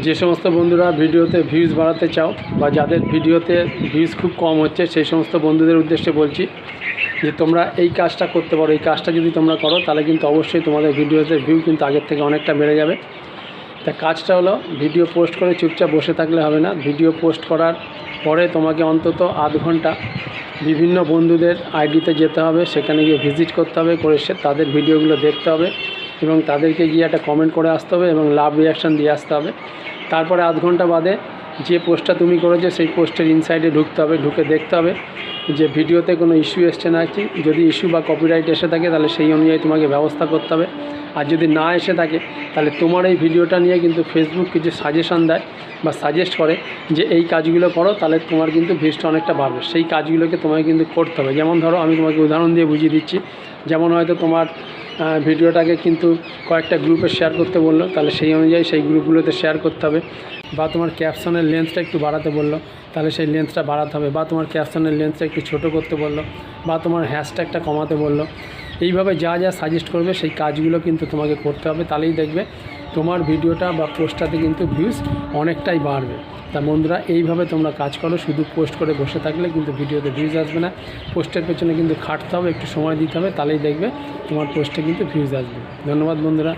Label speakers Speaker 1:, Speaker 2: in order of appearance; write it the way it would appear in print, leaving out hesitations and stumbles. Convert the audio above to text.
Speaker 1: যে সমস্ত বন্ধুরা ভিডিওতে ভিউজ বাড়াতে চাও বা যাদের ভিডিওতে ভিউজ খুব কম হচ্ছে সেই সমস্ত বন্ধুদের উদ্দেশ্যে বলছি যে তোমরা এই কাজটা করতে পারো। এই কাজটা যদি তোমরা করো তাহলে কিন্তু অবশ্যই তোমাদের ভিডিওতে ভিউ কিন্তু আগের থেকে অনেকটা বেড়ে যাবে। তা কাজটা হলো, ভিডিও পোস্ট করে চুপচাপ বসে থাকলে হবে না। ভিডিও পোস্ট করার পরে তোমাকে অন্তত আধ ঘন্টা বিভিন্ন বন্ধুদের আইডিতে যেতে হবে, সেখানে গিয়ে ভিজিট করতে হবে, করে সে তাদের ভিডিওগুলো দেখতে হবে এবং তাদেরকে গিয়ে একটা কমেন্ট করে আসতে হবে এবং লাভ রিয়াকশান দিয়ে আসতে হবে। তারপরে আধ ঘন্টা বাদে যে পোস্টটা তুমি করেছো সেই পোস্টের ইনসাইডে ঢুকতে হবে, ঢুকে দেখতে হবে যে ভিডিওতে কোনো ইস্যু এসছে নাকি। যদি ইস্যু বা কপিরাইট এসে থাকে তাহলে সেই অনুযায়ী তোমাকে ব্যবস্থা করতে হবে। আর যদি না এসে থাকে তাহলে তোমার এই ভিডিওটা নিয়ে কিন্তু ফেসবুক কিছু সাজেশান দেয় বা সাজেস্ট করে যে এই কাজগুলো করো, তাহলে তোমার কিন্তু ভিউজটা অনেকটা বাড়বে। সেই কাজগুলোকে তোমাকে কিন্তু করতে হবে। যেমন ধরো, আমি তোমাকে উদাহরণ দিয়ে বুঝিয়ে দিচ্ছি। যেমন হয়তো তোমার ভিডিওটাকে কিন্তু কয়েকটা গ্রুপে শেয়ার করতে বললো, তাহলে সেই অনুযায়ী সেই গ্রুপগুলোতে শেয়ার করতে হবে। বা তোমার ক্যাপশনের লেন্থটা একটু বাড়াতে বললো, তাহলে সেই লেন্থটা বাড়াতে হবে। বা তোমার ক্যাপশনের লেন্থটা একটু ছোটো করতে বললো, বা তোমার হ্যাশট্যাগটা কমাতে বললো। এইভাবে যা যা সাজেস্ট করবে সেই কাজগুলো কিন্তু তোমাকে করতে হবে, তাহলেই দেখবে তোমার ভিডিওটা বা পোস্টটাতে কিন্তু ভিউজ অনেকটাই বাড়বে। তা বন্ধুরা, এইভাবে তোমরা কাজ করো। শুধু পোস্ট করে বসে থাকলে কিন্তু ভিডিওতে ভিউজ আসবে না। পোস্টের পেছনে কিন্তু খাটতে হবে, একটু সময় দিতে হবে, তাহলেই দেখবে তোমার পোস্টে কিন্তু ভিউজ আসবে। ধন্যবাদ বন্ধুরা।